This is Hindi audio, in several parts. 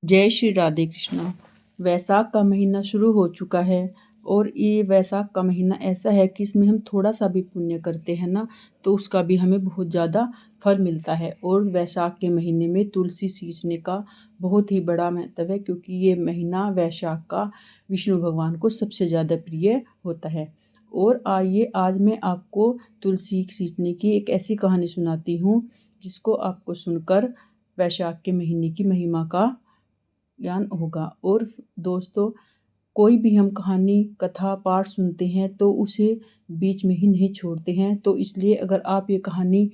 जय श्री राधे कृष्णा। वैसाख का महीना शुरू हो चुका है और ये वैसाख का महीना ऐसा है कि इसमें हम थोड़ा सा भी पुण्य करते हैं ना तो उसका भी हमें बहुत ज़्यादा फल मिलता है। और वैशाख के महीने में तुलसी सींचने का बहुत ही बड़ा महत्व है, क्योंकि ये महीना वैशाख का विष्णु भगवान को सबसे ज़्यादा प्रिय होता है। और आइए आज मैं आपको तुलसी सींचने की एक ऐसी कहानी सुनाती हूँ जिसको आपको सुनकर वैशाख के महीने की महिमा का ज्ञान होगा। और दोस्तों, कोई भी हम कहानी कथा पाठ सुनते हैं तो उसे बीच में ही नहीं छोड़ते हैं। तो इसलिए अगर आप ये कहानी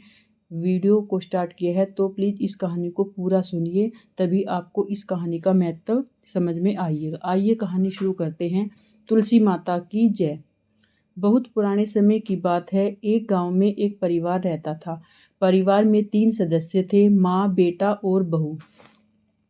वीडियो को स्टार्ट किया है तो प्लीज़ इस कहानी को पूरा सुनिए, तभी आपको इस कहानी का महत्व समझ में आइएगा। आइए कहानी शुरू करते हैं। तुलसी माता की जय। बहुत पुराने समय की बात है। एक गांव में एक परिवार रहता था। परिवार में 3 सदस्य थे, माँ, बेटा और बहू।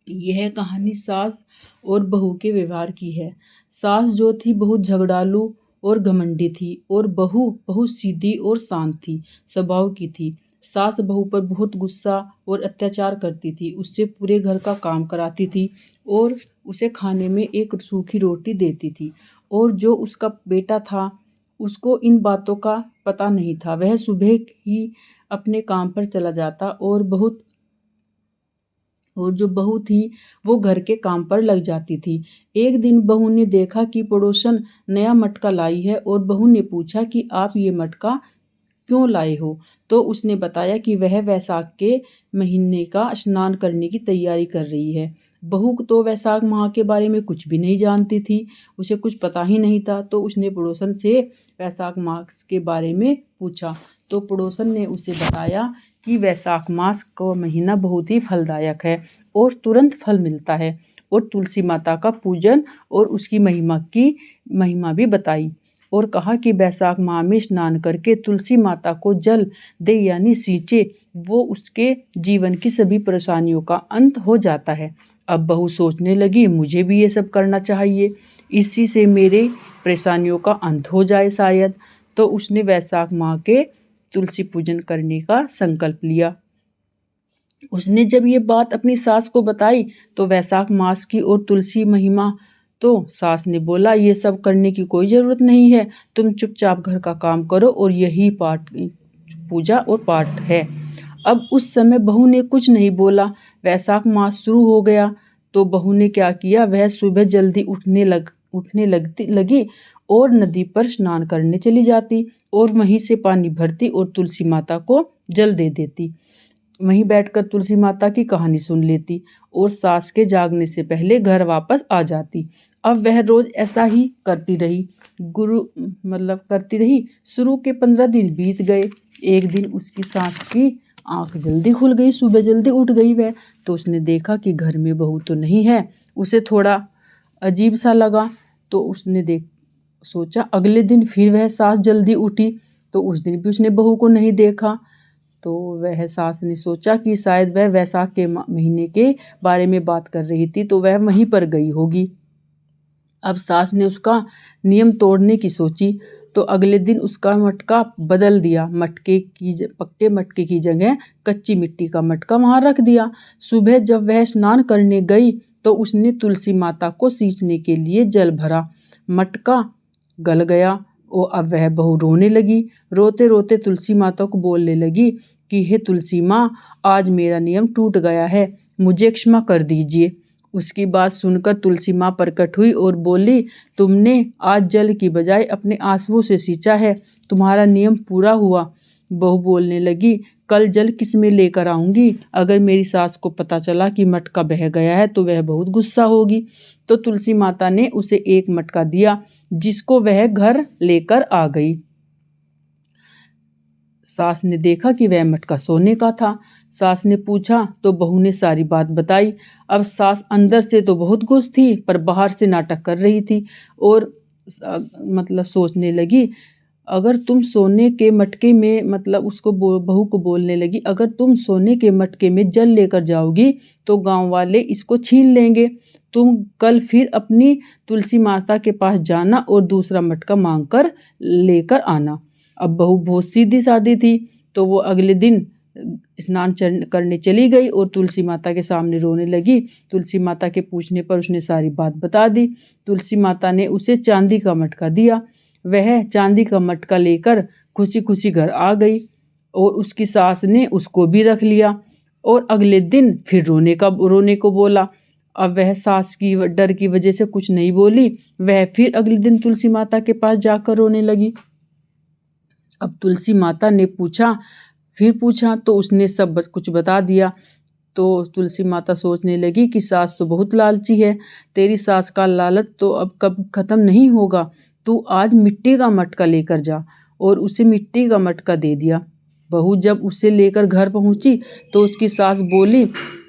यह कहानी सास और बहू के व्यवहार की है। सास जो थी बहुत झगड़ालू और घमंडी थी, और बहू बहुत सीधी और शांत थी स्वभाव की थी। सास बहू पर बहुत गुस्सा और अत्याचार करती थी, उससे पूरे घर का काम कराती थी और उसे खाने में एक सूखी रोटी देती थी। और जो उसका बेटा था, उसको इन बातों का पता नहीं था। वह सुबह ही अपने काम पर चला जाता और जो बहू थी वो घर के काम पर लग जाती थी। एक दिन बहू ने देखा कि पड़ोसन नया मटका लाई है, और बहू ने पूछा कि आप ये मटका क्यों लाए हो? तो उसने बताया कि वह वैसाख के महीने का स्नान करने की तैयारी कर रही है। बहू तो वैसाख माह के बारे में कुछ भी नहीं जानती थी, उसे कुछ पता ही नहीं था। तो उसने पड़ोसन से वैसाख माह के बारे में पूछा। तो पड़ोसन ने उसे बताया कि वैसाख मास का महीना बहुत ही फलदायक है और तुरंत फल मिलता है, और तुलसी माता का पूजन और उसकी महिमा भी बताई। और कहा कि वैसाख माह में स्नान करके तुलसी माता को जल दे यानी सींचे, वो उसके जीवन की सभी परेशानियों का अंत हो जाता है। अब बहू सोचने लगी, मुझे भी ये सब करना चाहिए, इसी से मेरे परेशानियों का अंत हो जाए शायद। तो उसने वैसाख माह के तुलसी पूजन करने का संकल्प लिया। उसने जब ये बात अपनी सास को बताई तो वैसाख मास की और तुलसी महिमा, तो सास ने बोला, ये सब करने की कोई ज़रूरत नहीं है, तुम चुपचाप घर का काम करो और यही पाठ पूजा और पाठ है। अब उस समय बहू ने कुछ नहीं बोला। वैसाख मास शुरू हो गया तो बहू ने क्या किया, वह सुबह जल्दी उठने लगी और नदी पर स्नान करने चली जाती और वहीं से पानी भरती और तुलसी माता को जल दे देती। वहीं बैठकर तुलसी माता की कहानी सुन लेती और सास के जागने से पहले घर वापस आ जाती। अब वह रोज ऐसा ही करती रही। शुरू के 15 दिन बीत गए। एक दिन उसकी सास की आंख जल्दी खुल गई, सुबह जल्दी उठ गई वह। तो उसने देखा कि घर में बहू तो नहीं है। उसे थोड़ा अजीब सा लगा। तो उसने सोचा, अगले दिन फिर वह सास जल्दी उठी तो उस दिन भी उसने बहू को नहीं देखा। तो वह सास ने सोचा कि शायद वह वैसाख के महीने के बारे में बात कर रही थी, तो वह वहीं पर गई होगी। अब सास ने उसका नियम तोड़ने की सोची, तो अगले दिन उसका मटका बदल दिया। पक्के मटके की जगह कच्ची मिट्टी का मटका वहां रख दिया। सुबह जब वह स्नान करने गई तो उसने तुलसी माता को सींचने के लिए जल भरा। मटका गल गया और अब वह बहू रोने लगी। रोते रोते तुलसी माता को बोलने लगी कि हे तुलसी माँ, आज मेरा नियम टूट गया है, मुझे क्षमा कर दीजिए। उसकी बात सुनकर तुलसी माँ प्रकट हुई और बोली, तुमने आज जल की बजाय अपने आंसुओं से सींचा है, तुम्हारा नियम पूरा हुआ। बहू बोलने लगी, कल जल किस में लेकर आऊंगी? अगर मेरी सास को पता चला कि मटका बह गया है तो वह बहुत गुस्सा होगी। तो तुलसी माता ने उसे एक मटका दिया जिसको वह घर लेकर आ गई। सास ने देखा कि वह मटका सोने का था। सास ने पूछा तो बहू ने सारी बात बताई। अब सास अंदर से तो बहुत खुश थी पर बाहर से नाटक कर रही थी और सोचने लगी, अगर तुम सोने के मटके में बहू को बोलने लगी, अगर तुम सोने के मटके में जल लेकर जाओगी तो गांव वाले इसको छीन लेंगे। तुम कल फिर अपनी तुलसी माता के पास जाना और दूसरा मटका मांग कर लेकर आना। अब बहू बहुत सीधी सादी थी तो वो अगले दिन स्नान करने चली गई और तुलसी माता के सामने रोने लगी। तुलसी माता के पूछने पर उसने सारी बात बता दी। तुलसी माता ने उसे चांदी का मटका दिया। वह चांदी का मटका लेकर खुशी खुशी घर आ गई और उसकी सास ने उसको भी रख लिया और अगले दिन फिर रोने को बोला। अब वह सास की डर की वजह से कुछ नहीं बोली। वह फिर अगले दिन तुलसी माता के पास जाकर रोने लगी। अब तुलसी माता ने पूछा तो उसने सब कुछ बता दिया। तो तुलसी माता सोचने लगी कि सास तो बहुत लालची है, तेरी सास का लालच तो अब कब खत्म नहीं होगा। तू आज मिट्टी का मटका लेकर जा। और उसे मिट्टी का मटका दे दिया। बहू जब उसे लेकर घर पहुंची तो उसकी सास बोली,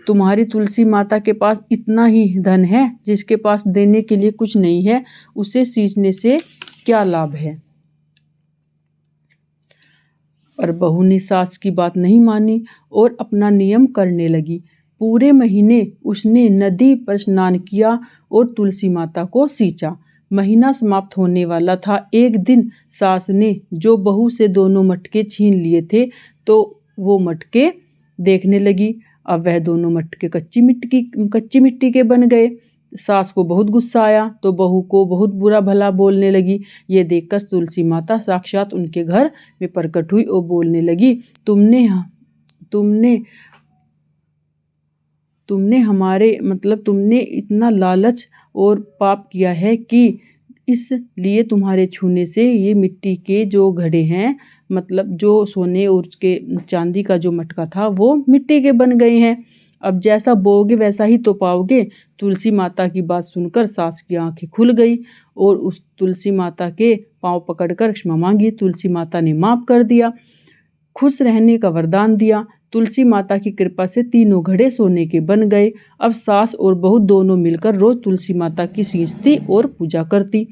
तुम्हारी तुलसी माता के पास इतना ही धन है, जिसके पास देने के लिए कुछ नहीं है, उसे सींचने से क्या लाभ है। पर बहू ने सास की बात नहीं मानी और अपना नियम करने लगी। पूरे महीने उसने नदी पर स्नान किया और तुलसी माता को सींचा। महीना समाप्त होने वाला था। एक दिन सास ने जो बहू से दोनों मटके छीन लिए थे तो वो मटके देखने लगी। अब वह दोनों मटके कच्ची मिट्टी के बन गए। सास को बहुत गुस्सा आया तो बहू को बहुत बुरा भला बोलने लगी। ये देखकर तुलसी माता साक्षात उनके घर में प्रकट हुई और बोलने लगी, तुमने इतना लालच और पाप किया है कि इसलिए तुम्हारे छूने से ये मिट्टी के जो घड़े हैं, मतलब जो सोने और उसके चांदी का जो मटका था वो मिट्टी के बन गए हैं। अब जैसा बोओगे वैसा ही तो पाओगे। तुलसी माता की बात सुनकर सास की आंखें खुल गई और उस तुलसी माता के पांव पकड़कर क्षमा मांगी। तुलसी माता ने माफ कर दिया, खुश रहने का वरदान दिया। तुलसी माता की कृपा से तीनों घड़े सोने के बन गए। अब सास और बहू दोनों मिलकर रोज तुलसी माता की सींचती और पूजा करती।